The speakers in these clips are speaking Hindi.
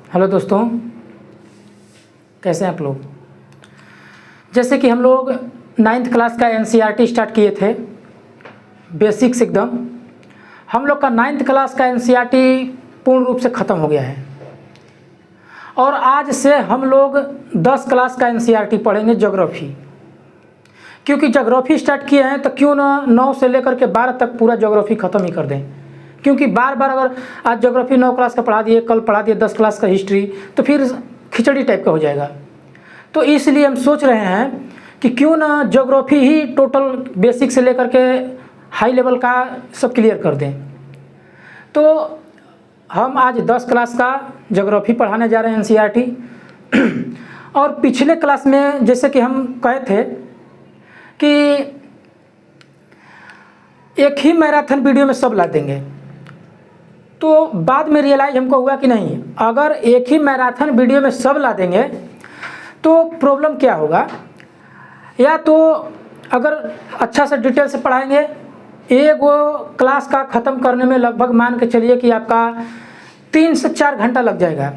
हेलो दोस्तों, कैसे हैं आप लोग। जैसे कि हम लोग 9th क्लास का एनसीईआरटी स्टार्ट किए थे, बेसिक्स एकदम। हम लोग का 9th क्लास का एनसीईआरटी पूर्ण रूप से ख़त्म हो गया है और आज से हम लोग 10 क्लास का एनसीईआरटी पढ़ेंगे ज्योग्राफी। क्योंकि ज्योग्राफी स्टार्ट किए हैं तो क्यों ना 9 से लेकर के 12 तक पूरा ज्योग्राफी ख़त्म ही कर दें। क्योंकि बार बार अगर आज ज्योग्राफी 9 क्लास का पढ़ा दिए, कल पढ़ा दिए 10 क्लास का हिस्ट्री, तो फिर खिचड़ी टाइप का हो जाएगा। तो इसलिए हम सोच रहे हैं कि क्यों ना ज्योग्राफी ही टोटल बेसिक से लेकर के हाई लेवल का सब क्लियर कर दें। तो हम आज 10 क्लास का ज्योग्राफी पढ़ाने जा रहे हैं एनसीईआरटी। और पिछले क्लास में जैसे कि हम कहे थे कि एक ही मैराथन वीडियो में सब ला देंगे, तो बाद में रियलाइज हमको हुआ कि नहीं, अगर एक ही मैराथन वीडियो में सब ला देंगे तो प्रॉब्लम क्या होगा। या तो अगर अच्छा से डिटेल से पढ़ाएंगे, एक वो क्लास का ख़त्म करने में लगभग मान के चलिए कि आपका 3 से 4 घंटा लग जाएगा।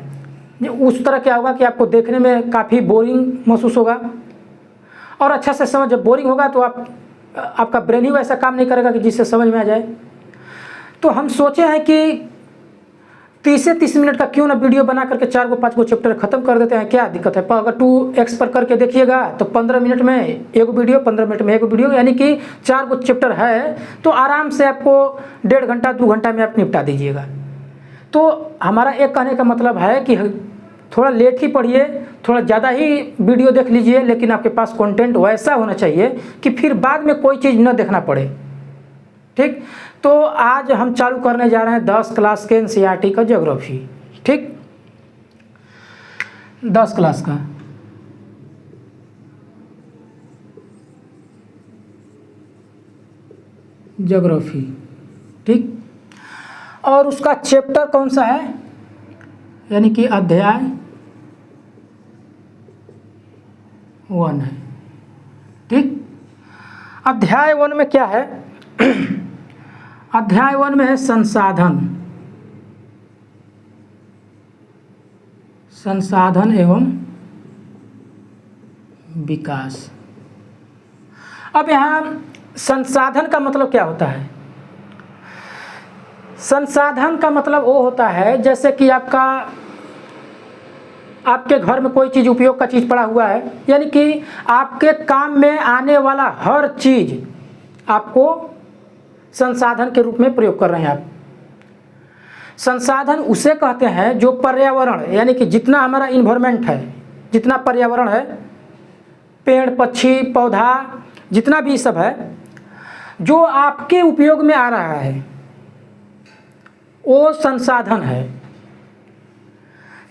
उस तरह क्या होगा कि आपको देखने में काफ़ी बोरिंग महसूस होगा और अच्छा से समझ, जब बोरिंग होगा तो आपका ब्रेन ही वैसा काम नहीं करेगा कि जिससे समझ में आ जाए। तो हम सोचे हैं कि 30 से 30 मिनट का क्यों ना वीडियो बना करके 4 को 5 को चैप्टर ख़त्म कर देते हैं। क्या दिक्कत है। अगर 2x पर करके देखिएगा तो 15 मिनट में एक वीडियो, 15 मिनट में एक वीडियो, यानी कि 4 को चैप्टर है तो आराम से आपको 1.5 घंटा 2 घंटा में आप निपटा दीजिएगा। तो हमारा एक कहने का मतलब है कि थोड़ा लेट ही पढ़िए, थोड़ा ज़्यादा ही वीडियो देख लीजिए, लेकिन आपके पास कंटेंट वैसा होना चाहिए कि फिर बाद में कोई चीज़ न देखना पड़े। ठीक, तो आज हम चालू करने जा रहे हैं 10 क्लास के एनसीईआरटी का ज्योग्राफी। ठीक, 10 क्लास का ज्योग्राफी। ठीक, और उसका चैप्टर कौन सा है, यानी कि अध्याय 1 है। ठीक, अध्याय 1 में क्या है। अध्याय 1 में है संसाधन एवं विकास। अब यहाँ संसाधन का मतलब क्या होता है। संसाधन का मतलब वो होता है जैसे कि आपके घर में कोई चीज़, उपयोग का चीज़ पड़ा हुआ है, यानी कि आपके काम में आने वाला हर चीज़ आपको संसाधन के रूप में प्रयोग कर रहे हैं आप। संसाधन उसे कहते हैं जो पर्यावरण, यानी कि जितना हमारा इन्वायरमेंट है, जितना पर्यावरण है, पेड़ पक्षी पौधा जितना भी सब है, जो आपके उपयोग में आ रहा है वो संसाधन है।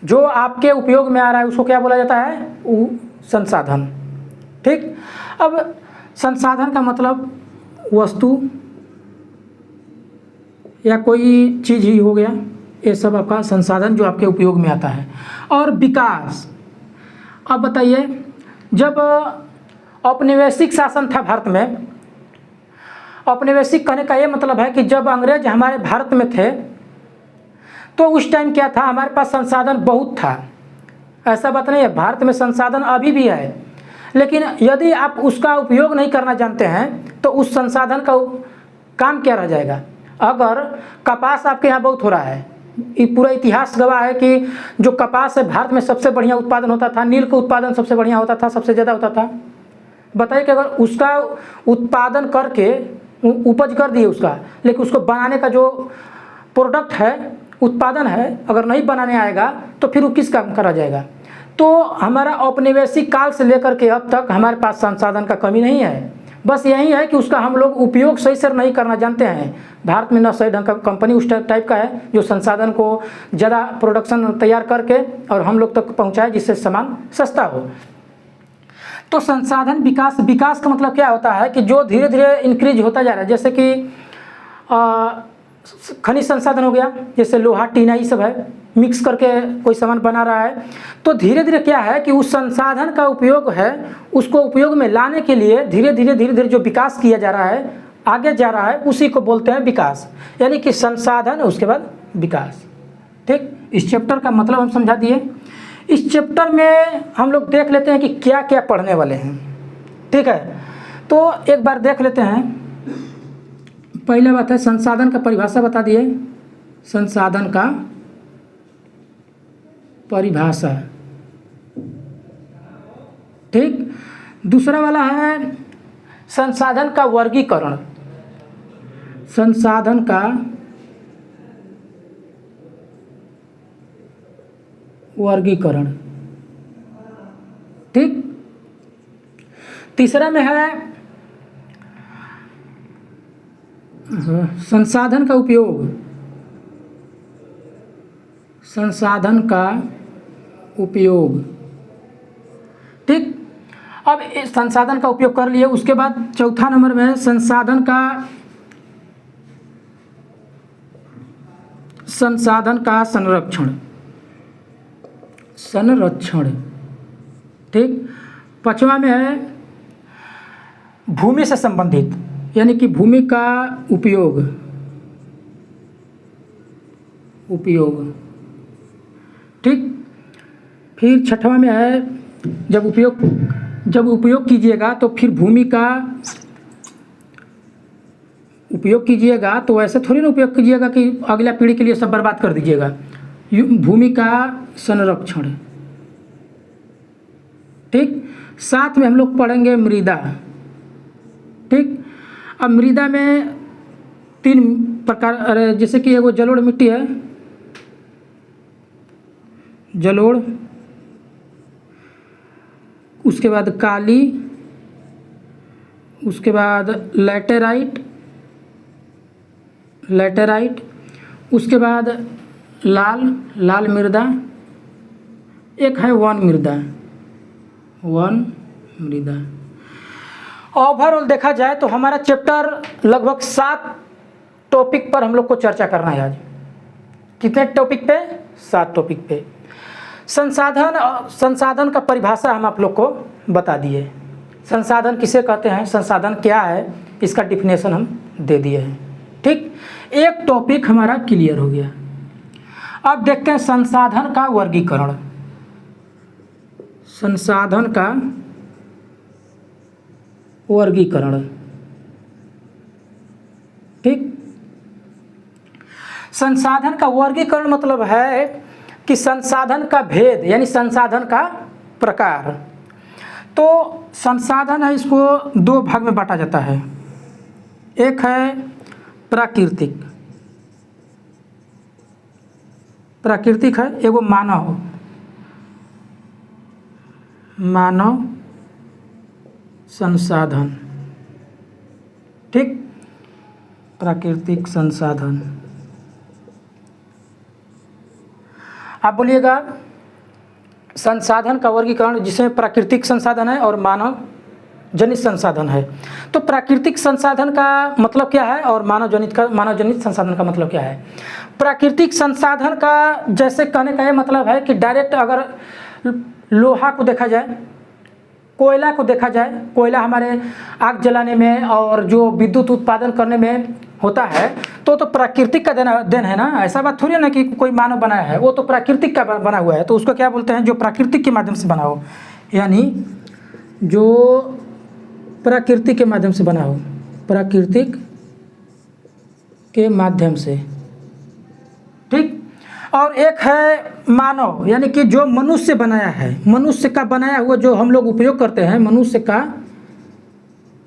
जो आपके उपयोग में आ रहा है उसको क्या बोला जाता है, वो संसाधन। ठीक, अब संसाधन का मतलब वस्तु या कोई चीज़ ही हो गया, ये सब आपका संसाधन जो आपके उपयोग में आता है। और विकास, अब बताइए, जब औपनिवेशिक शासन था भारत में, औपनिवेशिक कहने का ये मतलब है कि जब अंग्रेज हमारे भारत में थे तो उस टाइम क्या था, हमारे पास संसाधन बहुत था। ऐसा बात नहीं है, भारत में संसाधन अभी भी है, लेकिन यदि आप उसका उपयोग नहीं करना जानते हैं तो उस संसाधन का काम क्या रह जाएगा। अगर कपास आपके यहाँ बहुत हो रहा है, ये पूरा इतिहास गवाह है कि जो कपास है भारत में सबसे बढ़िया उत्पादन होता था, नील का उत्पादन सबसे बढ़िया होता था, सबसे ज़्यादा होता था। बताइए कि अगर उसका उत्पादन करके उपज कर दिए उसका, लेकिन उसको बनाने का जो प्रोडक्ट है, उत्पादन है, अगर नहीं बनाने आएगा तो फिर वो किस काम करा जाएगा। तो हमारा औपनिवेशिक काल से लेकर के अब तक हमारे पास संसाधन का कमी नहीं है, बस यही है कि उसका हम लोग उपयोग सही से नहीं करना जानते हैं। भारत में न सही ढंग का कंपनी उस टाइप का है जो संसाधन को ज़्यादा प्रोडक्शन तैयार करके और हम लोग तक पहुँचाए जिससे सामान सस्ता हो। तो संसाधन विकास, विकास का मतलब क्या होता है कि जो धीरे धीरे इंक्रीज होता जा रहा है, जैसे कि खनिज संसाधन हो गया, जैसे लोहा टीना ये सब है, मिक्स करके कोई सामान बना रहा है, तो धीरे धीरे क्या है कि उस संसाधन का उपयोग है, उसको उपयोग में लाने के लिए धीरे धीरे जो विकास किया जा रहा है, आगे जा रहा है, उसी को बोलते हैं विकास। यानी कि संसाधन उसके बाद विकास। ठीक। इस चैप्टर का मतलब हम समझा दिए। इस चैप्टर में हम लोग देख लेते हैं कि क्या क्या पढ़ने वाले हैं, ठीक है। तो एक बार देख लेते हैं। पहले बात है संसाधन का परिभाषा बता दिए, संसाधन का परिभाषा, ठीक। दूसरा वाला है संसाधन का वर्गीकरण, संसाधन का वर्गीकरण, ठीक। तीसरा में है संसाधन का उपयोग, संसाधन का उपयोग, ठीक। अब इस संसाधन का उपयोग कर लिए, उसके बाद चौथा नंबर में संसाधन का संरक्षण, संरक्षण, ठीक। पांचवा में है भूमि से संबंधित, यानी कि भूमि का उपयोग, उपयोग, ठीक। फिर छठवां में है जब उपयोग कीजिएगा तो फिर भूमि का उपयोग कीजिएगा तो ऐसे थोड़ी ना उपयोग कीजिएगा कि अगला पीढ़ी के लिए सब बर्बाद कर दीजिएगा। भूमि का संरक्षण, ठीक। साथ में हम लोग पढ़ेंगे मृदा, ठीक। अब मृदा में 3 प्रकार, जैसे कि वो जलोढ़ मिट्टी है, जलोढ़, उसके बाद काली, उसके बाद लैटेराइट, उसके बाद लाल मृदा, एक है वन मृदा। ओवरऑल देखा जाए तो हमारा चैप्टर लगभग 7 टॉपिक पर हम लोग को चर्चा करना है आज। कितने टॉपिक पे? 7 टॉपिक पे। संसाधन का परिभाषा हम आप लोग को बता दिए, संसाधन किसे कहते हैं, संसाधन क्या है, इसका डिफिनेशन हम दे दिए हैं, ठीक। एक टॉपिक हमारा क्लियर हो गया। अब देखते हैं संसाधन का वर्गीकरण, संसाधन का वर्गीकरण, ठीक। संसाधन का वर्गीकरण मतलब है कि संसाधन का भेद, यानी संसाधन का प्रकार। तो संसाधन है, इसको 2 भाग में बांटा जाता है। एक है प्राकृतिक है, एगो मानव संसाधन, ठीक। प्राकृतिक संसाधन, आप बोलिएगा संसाधन का वर्गीकरण जिसमें प्राकृतिक संसाधन है और मानव जनित संसाधन है। तो प्राकृतिक संसाधन का मतलब क्या है और मानव जनित संसाधन का मतलब क्या है? प्राकृतिक संसाधन का जैसे कहने का ये मतलब है कि डायरेक्ट अगर लोहा को देखा जाए, कोयला को देखा जाए, कोयला हमारे आग जलाने में और जो विद्युत उत्पादन करने में होता है, तो प्राकृतिक का देन है ना। ऐसा बात थोड़ी है ना कि कोई मानव बनाया है, वो तो प्राकृतिक का बना हुआ है। तो उसको क्या बोलते हैं? जो प्राकृतिक के माध्यम से बना हो, यानी जो प्राकृतिक के माध्यम से बना हो, प्राकृतिक के माध्यम से, ठीक। और एक है मानव, यानी कि जो मनुष्य बनाया है, मनुष्य का बनाया हुआ जो हम लोग उपयोग करते हैं, मनुष्य का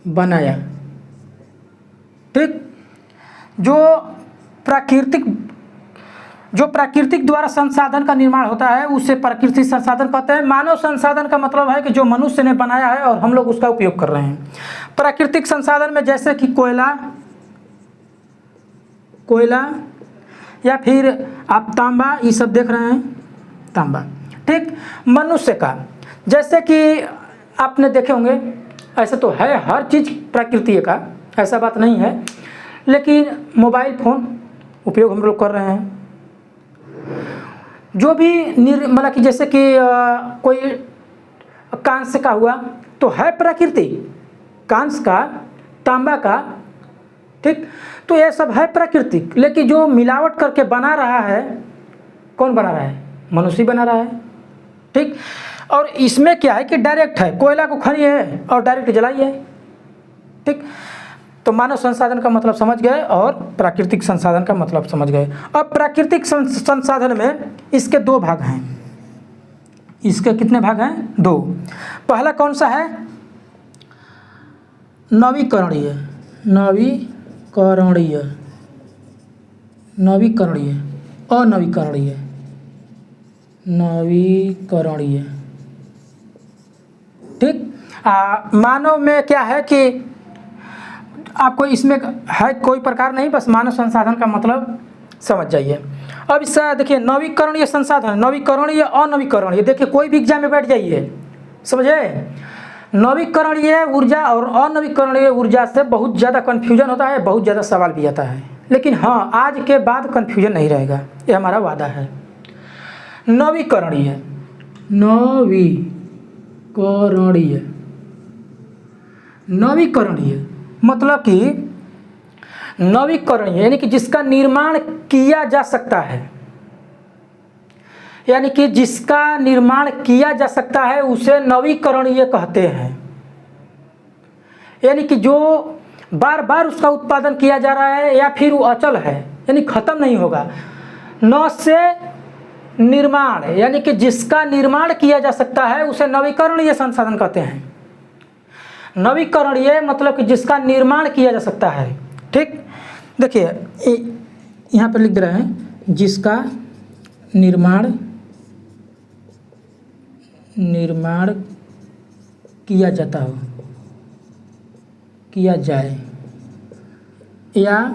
बनाया, ठीक। जो प्राकृतिक द्वारा संसाधन का निर्माण होता है उसे प्राकृतिक संसाधन कहते हैं। मानव संसाधन का मतलब है कि जो मनुष्य ने बनाया है और हम लोग उसका उपयोग कर रहे हैं। प्राकृतिक संसाधन में जैसे कि कोयला या फिर आप तांबा, ये सब देख रहे हैं, तांबा, ठीक। मनुष्य का जैसे कि आपने देखे होंगे, ऐसा तो है हर चीज़ प्रकृति का, ऐसा बात नहीं है, लेकिन मोबाइल फ़ोन उपयोग हम लोग कर रहे हैं। जो भी मतलब कि जैसे कि कोई कांस्य का हुआ तो है प्रकृति, कांस्य का, तांबा का, ठीक। तो ये सब है प्राकृतिक। लेकिन जो मिलावट करके बना रहा है कौन बना रहा है? मनुष्य बना रहा है। ठीक, और इसमें क्या है कि डायरेक्ट है, कोयला को खनिए और डायरेक्ट जलाइए। ठीक, तो मानव संसाधन का मतलब समझ गए और प्राकृतिक संसाधन का मतलब समझ गए। अब प्राकृतिक संसाधन में इसके दो भाग हैं। इसके कितने भाग हैं? दो। पहला कौन सा है? नवीकरणीय, नवीकरणीय, नवीकरणीय, अनवीकरणीय, नवीकरणीय। ठीक, मानव में क्या है कि आपको इसमें है कोई प्रकार नहीं, बस मानव संसाधन का मतलब समझ जाइए। अब इसका देखिए नवीकरणीय संसाधन, नवीकरणीय, अनवीकरणीय। देखिए कोई भी एग्जाम में बैठ जाइए, समझे? नवीकरणीय ऊर्जा और अनवीकरणीय ऊर्जा से बहुत ज़्यादा कन्फ्यूजन होता है, बहुत ज़्यादा सवाल भी आता है। लेकिन हाँ, आज के बाद कन्फ्यूजन नहीं रहेगा, ये हमारा वादा है। नवीकरणीय, नवीकरणीय, नवीकरणीय मतलब कि नवीकरणीय यानी कि जिसका निर्माण किया जा सकता है, यानी कि जिसका निर्माण किया जा सकता है उसे नवीकरणीय कहते हैं। यानी कि जो बार बार उसका उत्पादन किया जा रहा है या फिर वो अचल है, यानी खत्म नहीं होगा। न से निर्माण, यानी कि जिसका निर्माण किया जा सकता है उसे नवीकरणीय संसाधन कहते हैं। नवीकरणीय मतलब कि जिसका निर्माण किया जा सकता है। ठीक, देखिए यहाँ पर लिख दे रहे हैं, जिसका निर्माण किया जाता हो, किया जाए या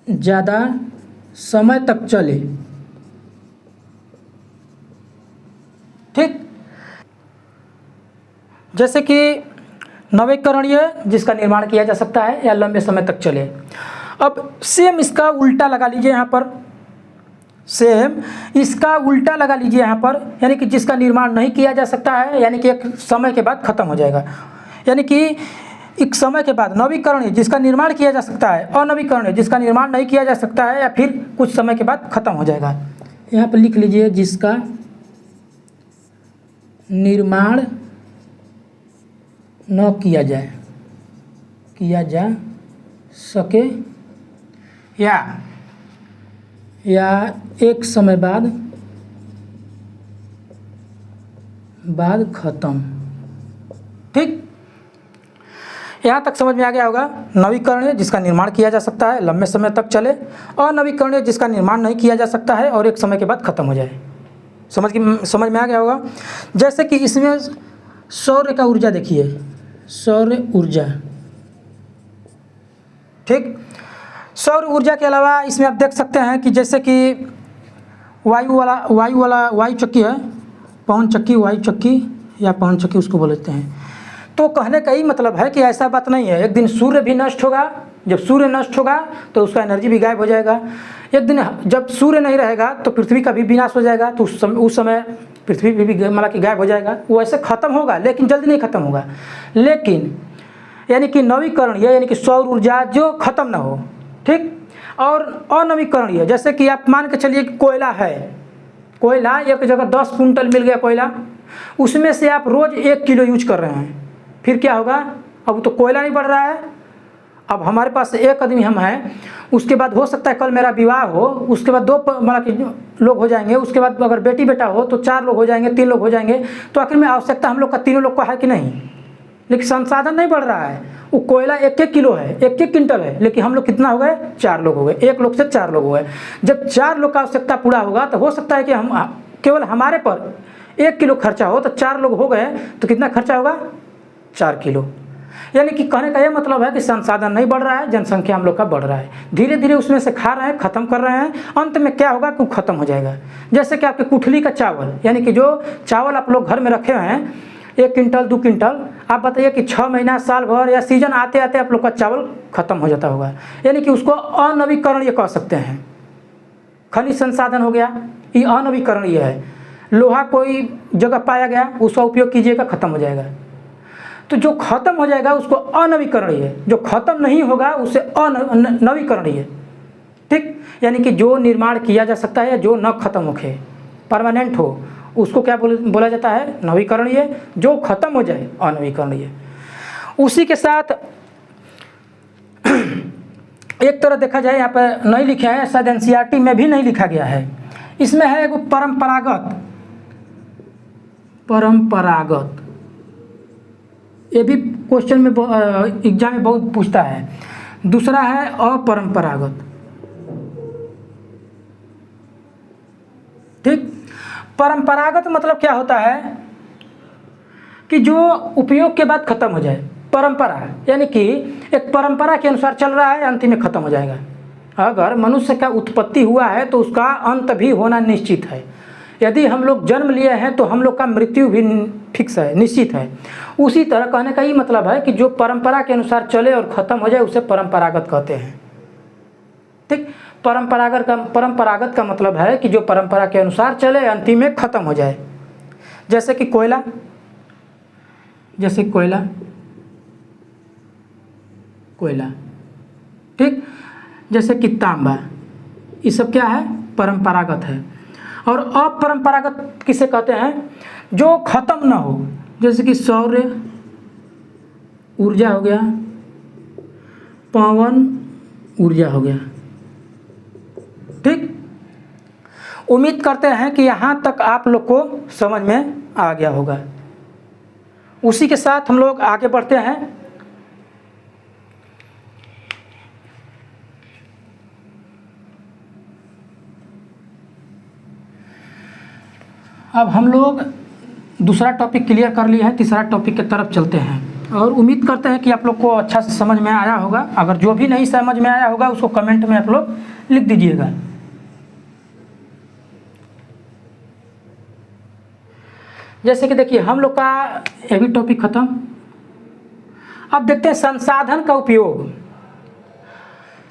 ज़्यादा समय तक चले। ठीक, जैसे कि नवीकरणीय जिसका निर्माण किया जा सकता है या लंबे समय तक चले। अब सेम इसका उल्टा लगा लीजिए यहाँ पर, सेम इसका उल्टा लगा लीजिए यहाँ पर, यानी कि जिसका निर्माण नहीं किया जा सकता है, यानी कि एक समय के बाद खत्म हो जाएगा। यानी कि एक समय के बाद नवीकरणीय जिसका निर्माण किया जा सकता है, अनवीकरणीय जिसका निर्माण नहीं किया जा सकता है या फिर कुछ समय के बाद खत्म हो जाएगा। यहाँ पर लिख लीजिए, जिसका निर्माण न किया जा सके या एक समय बाद खत्म। ठीक, यहाँ तक समझ में आ गया होगा। नवीकरणीय जिसका निर्माण किया जा सकता है, लंबे समय तक चले, अनवीकरणीय जिसका निर्माण नहीं किया जा सकता है और एक समय के बाद खत्म हो जाए। समझ में आ गया होगा। जैसे कि इसमें सौर का ऊर्जा देखिए, सौर ऊर्जा। ठीक, सौर ऊर्जा के अलावा इसमें आप देख सकते हैं कि जैसे कि वायु चक्की है, पवन चक्की, वायु चक्की या पवन चक्की उसको बोलते हैं। तो कहने का ही मतलब है कि ऐसा बात नहीं है, एक दिन सूर्य भी नष्ट होगा। जब सूर्य नष्ट होगा तो उसका एनर्जी भी गायब हो जाएगा। एक दिन जब सूर्य नहीं रहेगा तो पृथ्वी का भी विनाश हो जाएगा, तो उस समय पृथ्वी भी मतलब कि गायब हो जाएगा। वो ऐसे ख़त्म होगा लेकिन जल्दी नहीं ख़त्म होगा। लेकिन यानी कि नवीकरणीय यानी कि सौर ऊर्जा जो ख़त्म ना हो। ठीक, और अनवीकरणीय जैसे कि आप मान के चलिए कि कोयला है, कोयला एक जगह 10 कुंटल मिल गया कोयला, उसमें से आप रोज़ 1 किलो यूज कर रहे हैं, फिर क्या होगा? अब तो कोयला नहीं बढ़ रहा है। अब हमारे पास एक आदमी हम हैं, उसके बाद हो सकता है कल मेरा विवाह हो, उसके बाद 2 मतलब कि लोग हो जाएंगे, उसके बाद अगर बेटी बेटा हो तो 4 लोग हो जाएंगे, 3 लोग हो जाएंगे। तो आखिर में आवश्यकता हम लोग का तीनों लोग का है कि नहीं? लेकिन संसाधन नहीं बढ़ रहा है। वो कोयला 1-1 किलो है, 1-1 क्विंटल है, लेकिन हम लोग कितना हो गए? 4 लोग हो गए। 1 लोग से 4 लोग हो गए। जब 4 लोग का आवश्यकता पूरा होगा तो हो सकता है कि हम केवल हमारे पर 1 किलो खर्चा हो, तो 4 लोग हो गए तो कितना खर्चा होगा? 4 किलो। यानी कि कहने का यह मतलब है कि संसाधन नहीं बढ़ रहा है, जनसंख्या हम लोग का बढ़ रहा है। धीरे धीरे उसमें से खा रहे हैं, ख़त्म कर रहे हैं, अंत में क्या होगा कि ख़त्म हो जाएगा। जैसे कि आपके कुठली का चावल, यानी कि जो चावल आप लोग घर में रखे हुए हैं 1 क्विंटल 2 क्विंटल, आप बताइए कि 6 महीना साल भर या सीजन आते आते आप लोग का चावल ख़त्म हो जाता होगा। यानी कि उसको अनवीकरणीय कह सकते हैं। खनिज संसाधन हो गया, ये अनवीकरणीय है। लोहा कोई जगह पाया गया, उसका उपयोग कीजिएगा, ख़त्म हो जाएगा। तो जो खत्म हो जाएगा उसको अनवीकरणीय, जो खत्म नहीं होगा उसे अनवीकरणीय। ठीक, यानी कि जो निर्माण किया जा सकता है जो न खत्म होके परमानेंट हो उसको क्या बोला जाता है, नवीकरणीय। जो खत्म हो जाए अनवीकरणीय। उसी के साथ एक तरह देखा जाए, यहाँ पर नहीं लिखे हैं, शायद एनसीईआरटी में भी नहीं लिखा गया है, इसमें है एक परंपरागत। ये भी क्वेश्चन में एग्जाम में बहुत पूछता है। दूसरा है अपरंपरागत। ठीक, परंपरागत मतलब क्या होता है कि जो उपयोग के बाद खत्म हो जाए। परंपरा यानी कि एक परंपरा के अनुसार चल रहा है, अंत में खत्म हो जाएगा। अगर मनुष्य का उत्पत्ति हुआ है तो उसका अंत भी होना निश्चित है। यदि हम लोग जन्म लिए हैं तो हम लोग का मृत्यु भी फिक्स है, निश्चित है। उसी तरह कहने का ये मतलब है कि जो परंपरा के अनुसार चले और ख़त्म हो जाए उसे परंपरागत कहते हैं। ठीक, परंपरागत का मतलब है कि जो परंपरा के अनुसार चले, अंतिम में ख़त्म हो जाए। जैसे कि कोयला, ठीक, जैसे कि तांबा, ये सब क्या है, परंपरागत है। और अपरंपरागत किसे कहते हैं, जो खत्म ना हो, जैसे कि सौर ऊर्जा हो गया, पवन ऊर्जा हो गया। ठीक, उम्मीद करते हैं कि यहाँ तक आप लोग को समझ में आ गया होगा। उसी के साथ हम लोग आगे बढ़ते हैं। अब हम लोग दूसरा टॉपिक क्लियर कर लिए हैं, तीसरा टॉपिक की तरफ चलते हैं और उम्मीद करते हैं कि आप लोग को अच्छा से समझ में आया होगा। अगर जो भी नहीं समझ में आया होगा उसको कमेंट में आप लोग लिख दीजिएगा। जैसे कि देखिए हम लोग का ये भी टॉपिक ख़त्म। अब देखते हैं संसाधन का उपयोग।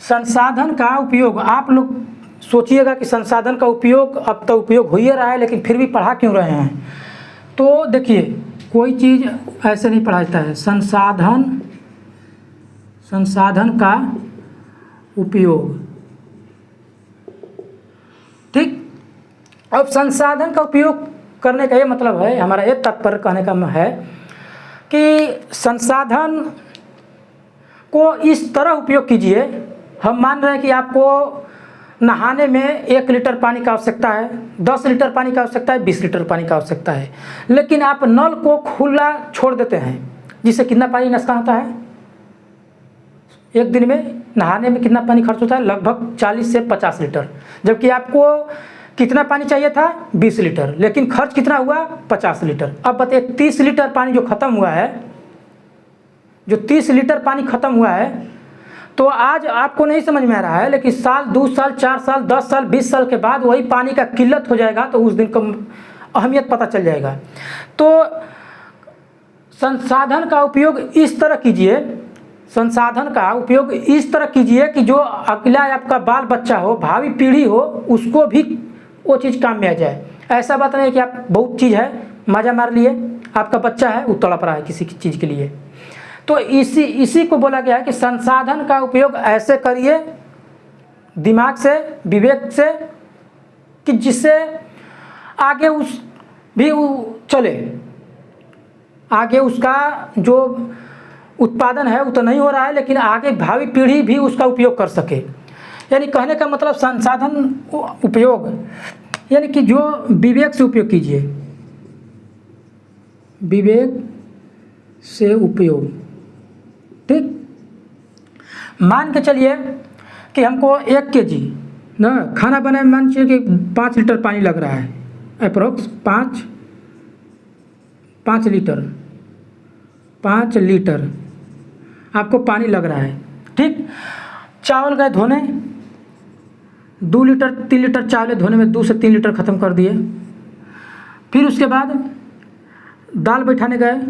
संसाधन का उपयोग, आप लोग सोचिएगा कि संसाधन का उपयोग अब तो उपयोग हो ही रहा है, लेकिन फिर भी पढ़ा क्यों रहे हैं। तो देखिए कोई चीज़ ऐसे नहीं पढ़ा जाता है। संसाधन का उपयोग। ठीक, अब संसाधन का उपयोग करने का ये मतलब है, हमारा ये तात्पर्य कहने का है कि संसाधन को इस तरह उपयोग कीजिए। हम मान रहे हैं कि आपको नहाने में 1 लीटर पानी का आवश्यकता है, 10 लीटर पानी का आवश्यकता है, 20 लीटर पानी का आवश्यकता है, लेकिन आप नल को खुला छोड़ देते हैं, जिससे कितना पानी नुकसान होता है। एक दिन में नहाने में कितना पानी खर्च होता है, लगभग 40 से 50 लीटर, जबकि आपको कितना पानी चाहिए था, 20 लीटर, लेकिन खर्च कितना हुआ, 50 लीटर। अब बताइए 30 लीटर पानी जो ख़त्म हुआ है, जो 30 लीटर पानी ख़त्म हुआ है, तो आज आपको नहीं समझ में आ रहा है, लेकिन साल, 2 साल, 4 साल, 10 साल, 20 साल के बाद वही पानी का किल्लत हो जाएगा, तो उस दिन का अहमियत पता चल जाएगा। तो संसाधन का उपयोग इस तरह कीजिए, संसाधन का उपयोग इस तरह कीजिए कि जो अगला आपका बाल बच्चा हो, भावी पीढ़ी हो, उसको भी वो चीज़ काम में आ जाए। ऐसा बात नहीं है कि आप बहुत चीज़ है मज़ा मार लिए, आपका बच्चा है वो तड़प रहा है किसी चीज़ के लिए। तो इसी को बोला गया है कि संसाधन का उपयोग ऐसे करिए, दिमाग से, विवेक से, कि जिससे आगे चले, आगे उसका जो उत्पादन है वो तो नहीं हो रहा है, लेकिन आगे भावी पीढ़ी भी उसका उपयोग कर सके। यानी कहने का मतलब संसाधन उपयोग यानी कि जो विवेक से उपयोग कीजिए, विवेक से उपयोग। ठीक, मान के चलिए कि हमको 1 केजी ना खाना बनाने में मान लीजिए कि 5 लीटर पानी लग रहा है, अप्रोक्स 5 लीटर आपको पानी लग रहा है। ठीक, चावल गए धोने, 2 लीटर 3 लीटर चावल धोने में 2 से 3 लीटर ख़त्म कर दिए। फिर उसके बाद दाल बैठाने गए,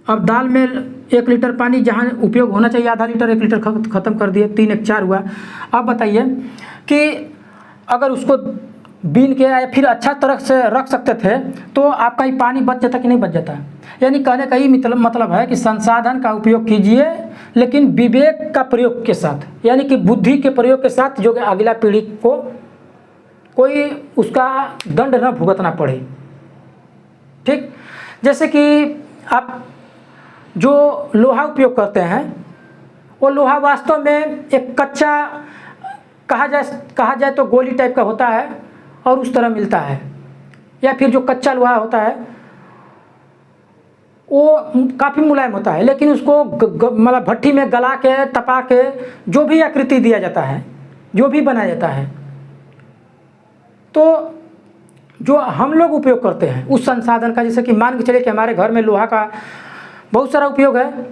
अब दाल में 1 लीटर पानी जहाँ उपयोग होना चाहिए आधा लीटर, 1 लीटर ख़त्म कर दिए, 3 1 4 हुआ। अब बताइए कि अगर उसको बीन के या फिर अच्छा तरह से रख सकते थे तो आपका ही पानी बच जाता कि नहीं बच जाता। यानी कहने का ही मतलब है कि संसाधन का उपयोग कीजिए लेकिन विवेक का प्रयोग के साथ, यानी कि बुद्धि के प्रयोग के साथ, जो कि अगला पीढ़ी को कोई उसका दंड न भुगतना पड़े। ठीक, जैसे कि आप जो लोहा उपयोग करते हैं वो लोहा वास्तव में एक कच्चा कहा जाए तो गोली टाइप का होता है और उस तरह मिलता है, या फिर जो कच्चा लोहा होता है वो काफ़ी मुलायम होता है, लेकिन उसको मतलब भट्टी में गला के तपा के जो भी आकृति दिया जाता है, जो भी बनाया जाता है, तो जो हम लोग उपयोग करते हैं उस संसाधन का, जैसे कि मान के चलिए कि हमारे घर में लोहा का बहुत सारा उपयोग है,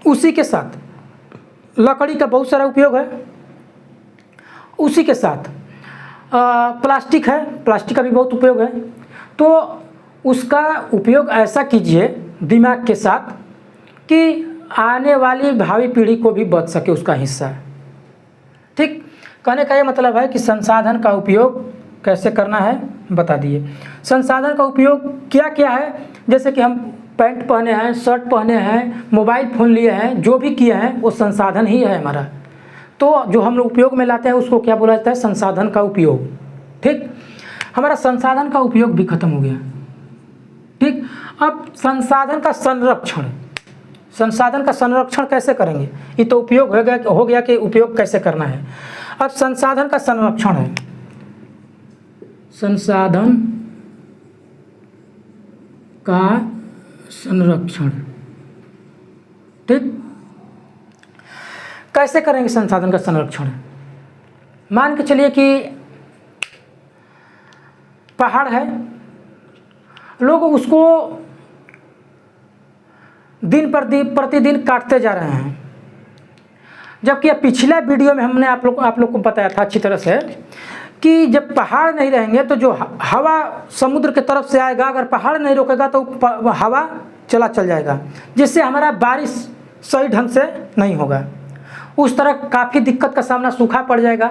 उसी के साथ लकड़ी का बहुत सारा उपयोग है, उसी के साथ प्लास्टिक है, प्लास्टिक का भी बहुत उपयोग है। तो उसका उपयोग ऐसा कीजिए दिमाग के साथ कि आने वाली भावी पीढ़ी को भी बच सके उसका हिस्सा। ठीक, कहने का ये मतलब है कि संसाधन का उपयोग कैसे करना है बता दिए। संसाधन का उपयोग क्या क्या है, जैसे कि हम पैंट पहने हैं, शर्ट पहने हैं, मोबाइल फ़ोन लिए हैं, जो भी किए हैं वो संसाधन ही है हमारा। तो जो हम लोग उपयोग में लाते हैं उसको क्या बोला जाता है, संसाधन का उपयोग। ठीक, हमारा संसाधन का उपयोग भी खत्म हो गया। ठीक, अब संसाधन का संरक्षण, संसाधन का संरक्षण कैसे करेंगे, ये तो उपयोग हो गया कि उपयोग कैसे करना है। अब संसाधन का संरक्षण है, संसाधन का संरक्षण। ठीक, कैसे करेंगे संसाधन का संरक्षण। मान के चलिए कि पहाड़ है, लोग उसको दिन प्रतिदिन काटते जा रहे हैं, जबकि पिछला वीडियो में हमने आप लोग को बताया था अच्छी तरह से कि जब पहाड़ नहीं रहेंगे तो जो हवा समुद्र के तरफ से आएगा, अगर पहाड़ नहीं रोकेगा तो हवा चल जाएगा, जिससे हमारा बारिश सही ढंग से नहीं होगा। उस तरह काफ़ी दिक्कत का सामना, सूखा पड़ जाएगा।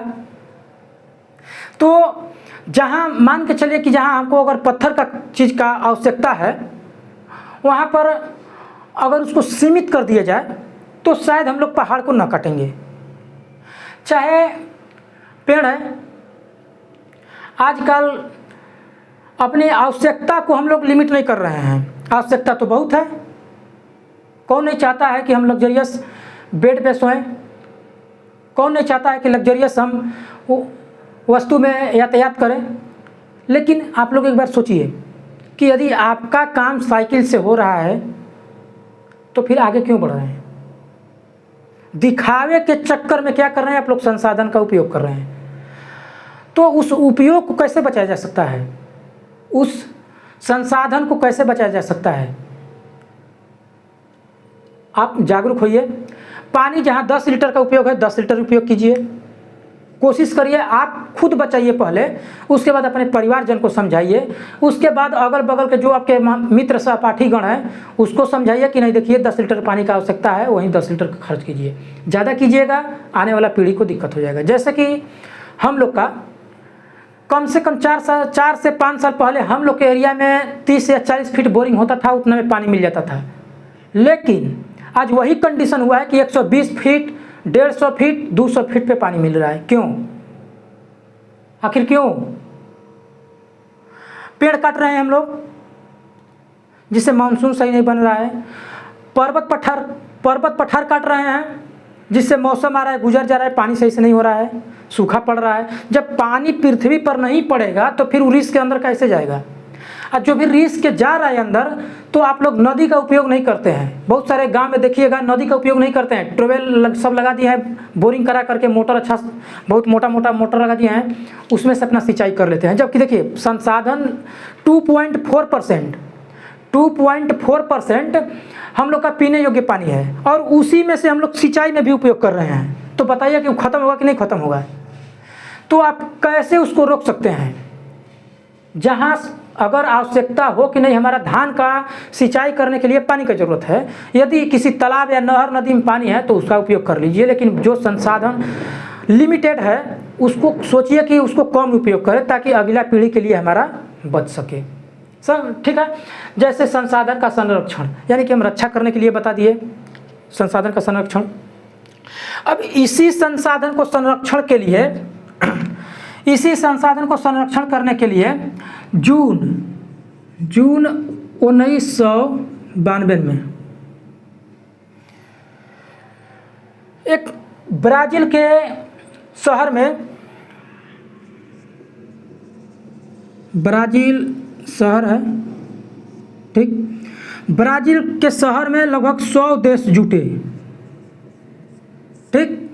तो जहाँ मान के चलिए कि जहाँ हमको अगर पत्थर का चीज़ का आवश्यकता है, वहाँ पर अगर उसको सीमित कर दिया जाए तो शायद हम लोग पहाड़ को न काटेंगे। चाहे पेड़ है, आजकल अपनी आवश्यकता को हम लोग लिमिट नहीं कर रहे हैं। आवश्यकता तो बहुत है, कौन नहीं चाहता है कि हम लग्जरियस बेड पे सोएं, कौन नहीं चाहता है कि लग्जरियस हम वस्तु में यातायात करें। लेकिन आप लोग एक बार सोचिए कि यदि आपका काम साइकिल से हो रहा है तो फिर आगे क्यों बढ़ रहे हैं। दिखावे के चक्कर में क्या कर रहे हैं आप लोग, संसाधन का उपयोग कर रहे हैं। तो उस उपयोग को कैसे बचाया जा सकता है, उस संसाधन को कैसे बचाया जा सकता है, आप जागरूक होइए। पानी जहाँ 10 लीटर का उपयोग है 10 लीटर उपयोग कीजिए, कोशिश करिए आप खुद बचाइए पहले, उसके बाद अपने परिवारजन को समझाइए, उसके बाद अगल बगल के जो आपके मित्र सहपाठीगण हैं उसको समझाइए कि नहीं देखिए 10 लीटर पानी का आवश्यकता है, वहीं 10 लीटर का खर्च कीजिए। ज़्यादा कीजिएगा आने वाला पीढ़ी को दिक्कत हो जाएगा। जैसे कि हम लोग का कम से कम 4 से 5 साल पहले हम लोग के एरिया में 30 या 40 फीट बोरिंग होता था, उतने में पानी मिल जाता था। लेकिन आज वही कंडीशन हुआ है कि 120 फीट, 150 फीट, 200 फीट पे पानी मिल रहा है। क्यों, आखिर क्यों? पेड़ काट रहे हैं हम लोग, जिससे मानसून सही नहीं बन रहा है। पर्वत पठार काट रहे हैं, जिससे मौसम आ रहा है, गुजर जा रहा है, पानी सही से नहीं हो रहा है, सूखा पड़ रहा है। जब पानी पृथ्वी पर नहीं पड़ेगा तो फिर रिस के अंदर कैसे जाएगा। और जो भी रिस के जा रहा है अंदर, तो आप लोग नदी का उपयोग नहीं करते हैं। बहुत सारे गांव में देखिएगा नदी का उपयोग नहीं करते हैं, ट्यूबवेल सब लगा दिए हैं, बोरिंग करा करके मोटर, अच्छा बहुत मोटा मोटर लगा दिए हैं, उसमें से अपना सिंचाई कर लेते हैं। जबकि देखिए संसाधन 2.4% हम लोग का पीने योग्य पानी है, और उसी में से हम लोग सिंचाई में भी उपयोग कर रहे हैं। तो बताइए कि वो खत्म होगा कि नहीं खत्म होगा। तो आप कैसे उसको रोक सकते हैं। जहाँ अगर आवश्यकता हो कि नहीं हमारा धान का सिंचाई करने के लिए पानी की ज़रूरत है, यदि किसी तालाब या नहर नदी में पानी है तो उसका उपयोग कर लीजिए। लेकिन जो संसाधन लिमिटेड है उसको सोचिए कि उसको कम उपयोग करें ताकि अगला पीढ़ी के लिए हमारा बच सके। सर ठीक है। जैसे संसाधन का संरक्षण, यानी कि हम रक्षा करने के लिए बता दिए संसाधन का संरक्षण। अब इसी संसाधन को संरक्षण के लिए इसी संसाधन को संरक्षण करने के लिए जून 1992 में एक ब्राज़ील के शहर में, ब्राज़ील शहर है ठीक, ब्राज़ील के शहर में लगभग 100 देश जुटे ठीक,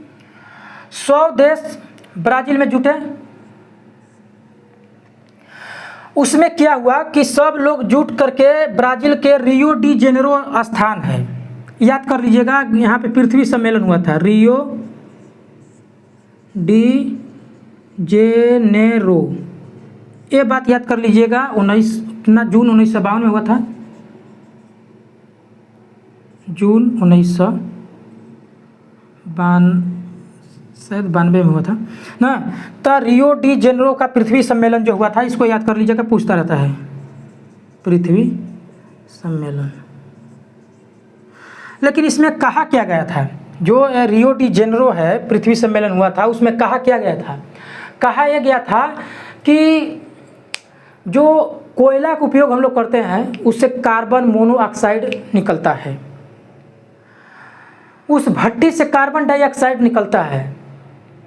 100 देश ब्राज़ील में जुटे। उसमें क्या हुआ कि सब लोग जुट करके ब्राज़ील के रियो डी जेनेरो स्थान है, याद कर लीजिएगा, यहाँ पे पृथ्वी सम्मेलन हुआ था, रियो डी जेनेरो, ये बात याद कर लीजिएगा। जून 1952 में हुआ था, जून 1992 में हुआ था ना। तो रियो डी जेनेरो का पृथ्वी सम्मेलन जो हुआ था, इसको याद कर लीजिएगा, पूछता रहता है पृथ्वी सम्मेलन। लेकिन इसमें कहा क्या गया था, जो रियो डी जेनेरो है पृथ्वी सम्मेलन हुआ था, उसमें कहा क्या गया था, कहा यह गया था कि जो कोयला का उपयोग हम लोग करते हैं उससे कार्बन मोनोऑक्साइड निकलता है, उस भट्टी से कार्बन डाइऑक्साइड निकलता है,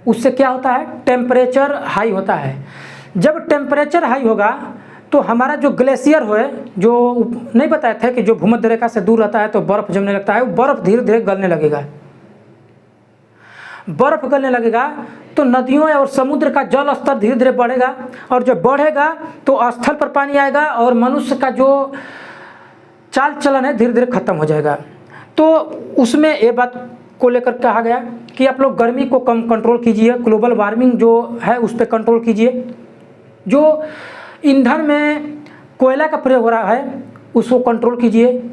उससे क्या होता है, टेम्परेचर हाई होता है। जब टेम्परेचर हाई होगा तो हमारा जो ग्लेशियर है, जो नहीं बताए थे कि जो भूमध्य रेखा से दूर रहता है तो बर्फ़ जमने लगता है, वो बर्फ़ धीरे धीरे गलने लगेगा, बर्फ़ गलने लगेगा तो नदियों और समुद्र का जल स्तर धीरे धीरे बढ़ेगा, और जब बढ़ेगा तो स्थल पर पानी आएगा और मनुष्य का जो चाल चलन है धीरे धीरे खत्म हो जाएगा। तो उसमें ये बात को लेकर कहा गया कि आप लोग गर्मी को कम कंट्रोल कीजिए, ग्लोबल वार्मिंग जो है उस पर कंट्रोल कीजिए, जो ईंधन में कोयला का प्रयोग हो रहा है उसको कंट्रोल कीजिए।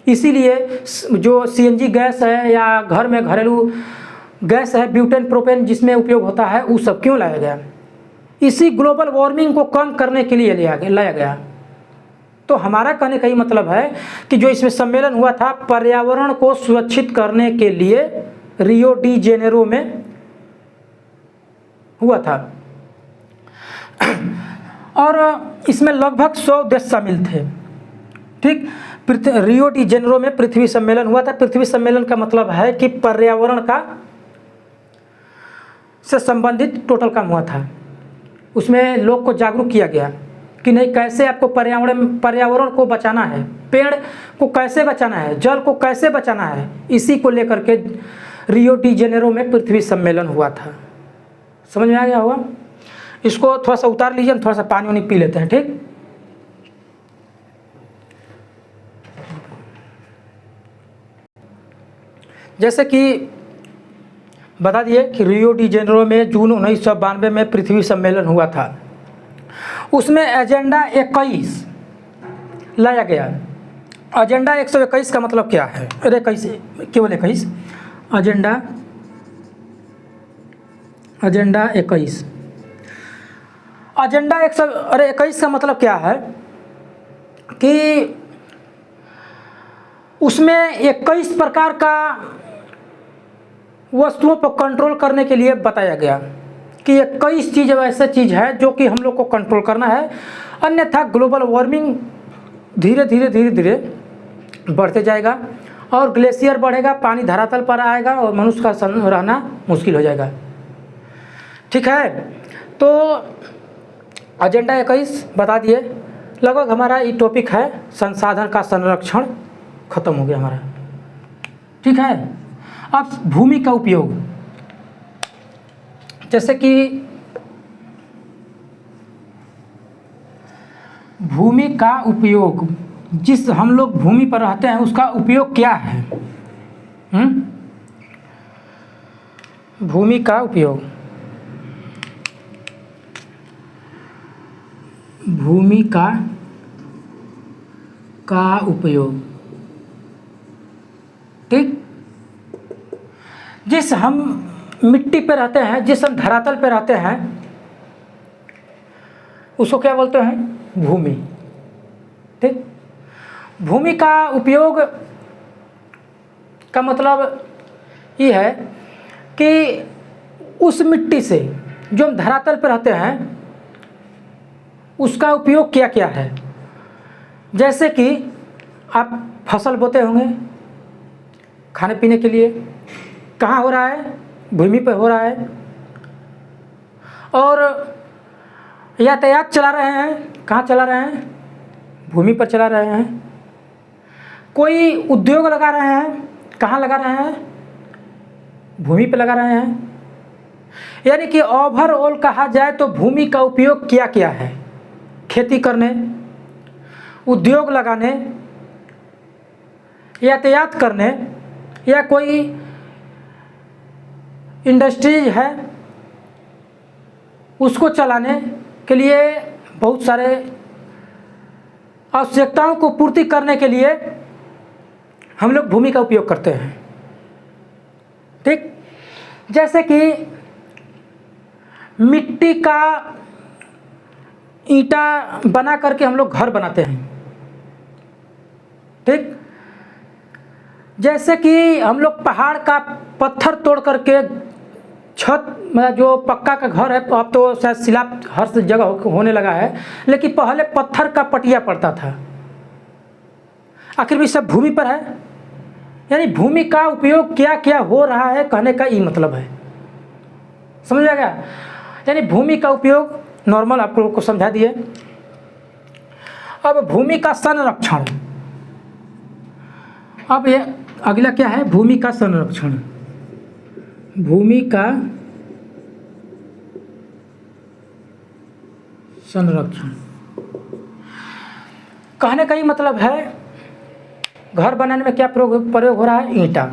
इसीलिए जो सीएनजी गैस है या घर में घरेलू गैस है ब्यूटेन प्रोपेन जिसमें उपयोग होता है, वो सब क्यों लाया गया, इसी ग्लोबल वार्मिंग को कम करने के लिए लाया गया। तो हमारा कहने का ये मतलब है कि जो इसमें सम्मेलन हुआ था पर्यावरण को सुरक्षित करने के लिए रियो डी जेनेरो में हुआ था, और इसमें लगभग 100 देश शामिल थे ठीक। रियो डी जेनेरो में पृथ्वी सम्मेलन हुआ था। पृथ्वी सम्मेलन का मतलब है कि पर्यावरण का से संबंधित टोटल काम हुआ था। उसमें लोग को जागरूक किया गया कि नहीं, कैसे आपको पर्यावरण को बचाना है, पेड़ को कैसे बचाना है, जल को कैसे बचाना है, इसी को लेकर के रियो डी जेनेरो में पृथ्वी सम्मेलन हुआ था। समझ में आ गया होगा। इसको थोड़ा सा उतार लीजिए, हम थोड़ा सा पानी वानी पी लेते हैं ठीक। जैसे कि बता दिए कि रियो डी जेनेरो में जून 1992 में पृथ्वी सम्मेलन हुआ था। उसमें एजेंडा 21 लाया गया। एजेंडा 121 का मतलब क्या है, अरे 21 केवल 21, एजेंडा 21, एजेंडा 121 का मतलब क्या है कि उसमें 21 प्रकार का वस्तुओं पर कंट्रोल करने के लिए बताया गया कि 21 चीज़ ऐसा चीज़ है जो कि हम लोग को कंट्रोल करना है, अन्यथा ग्लोबल वार्मिंग धीरे धीरे बढ़ते जाएगा और ग्लेशियर बढ़ेगा, पानी धरातल पर आएगा और मनुष्य का रहना मुश्किल हो जाएगा। ठीक है, तो एजेंडा 21 बता दिए। लगभग हमारा ये टॉपिक है संसाधन का संरक्षण खत्म हो गया हमारा। ठीक है, अब भूमि का उपयोग, जैसे कि भूमि का उपयोग, जिस हम लोग भूमि पर रहते हैं उसका उपयोग क्या है। भूमि का उपयोग, भूमि का उपयोग, ठीक। जिस हम मिट्टी पे रहते हैं, जिस हम धरातल पे रहते हैं, उसको क्या बोलते हैं? भूमि। ठीक, भूमि का उपयोग का मतलब ये है कि उस मिट्टी से जो हम धरातल पर रहते हैं उसका उपयोग क्या क्या है। जैसे कि आप फसल बोते होंगे खाने पीने के लिए, कहाँ हो रहा है? भूमि पर हो रहा है। और यातायात चला रहे हैं, कहाँ चला रहे हैं? भूमि पर चला रहे हैं। कोई उद्योग लगा रहे हैं, कहाँ लगा रहे हैं? भूमि पर लगा रहे हैं। यानी कि ओवरऑल कहा जाए तो भूमि का उपयोग क्या क्या है? खेती करने, उद्योग लगाने, यातायात करने, या कोई इंडस्ट्रीज है उसको चलाने के लिए, बहुत सारे आवश्यकताओं को पूर्ति करने के लिए हम लोग भूमि का उपयोग करते हैं। ठीक, जैसे कि मिट्टी का ईंटा बना करके हम लोग घर बनाते हैं। ठीक, जैसे कि हम लोग पहाड़ का पत्थर तोड़ करके छत में, जो पक्का का घर है, अब तो शायद स्लैब हर जगह होने लगा है, लेकिन पहले पत्थर का पटिया पड़ता था। आखिर भी सब भूमि पर है। यानी भूमि का उपयोग क्या क्या हो रहा है कहने का ये मतलब है। समझ आ गया? यानी भूमि का उपयोग नॉर्मल आप लोगों को समझा दिए। अब भूमि का संरक्षण, अब ये अगला क्या है? भूमि का संरक्षण। भूमि का संरक्षण कहने का ही मतलब है, घर बनाने में क्या प्रयोग हो रहा है? ईंटा।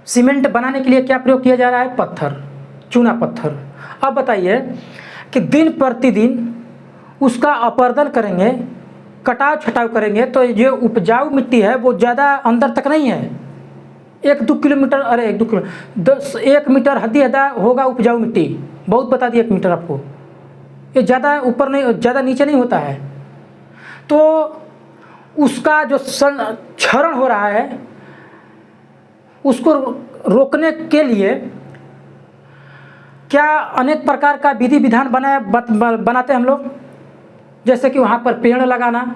सीमेंट बनाने के लिए क्या प्रयोग किया जा रहा है? पत्थर, चूना पत्थर। अब बताइए कि दिन प्रतिदिन उसका अपर्दन करेंगे, कटाव छटाव करेंगे, तो ये उपजाऊ मिट्टी है वो ज़्यादा अंदर तक नहीं है। 1-2 किलोमीटर, अरे 1-2 किलोमीटर, 1 मीटर हद्दी अदा होगा उपजाऊ मिट्टी। बहुत बता दिया 1 मीटर आपको। ये ज़्यादा ऊपर नहीं, ज़्यादा नीचे नहीं होता है। तो उसका जो क्षरण हो रहा है उसको रोकने के लिए क्या अनेक प्रकार का विधि विधान बनाते हैं हम लोग। जैसे कि वहाँ पर पेड़ लगाना,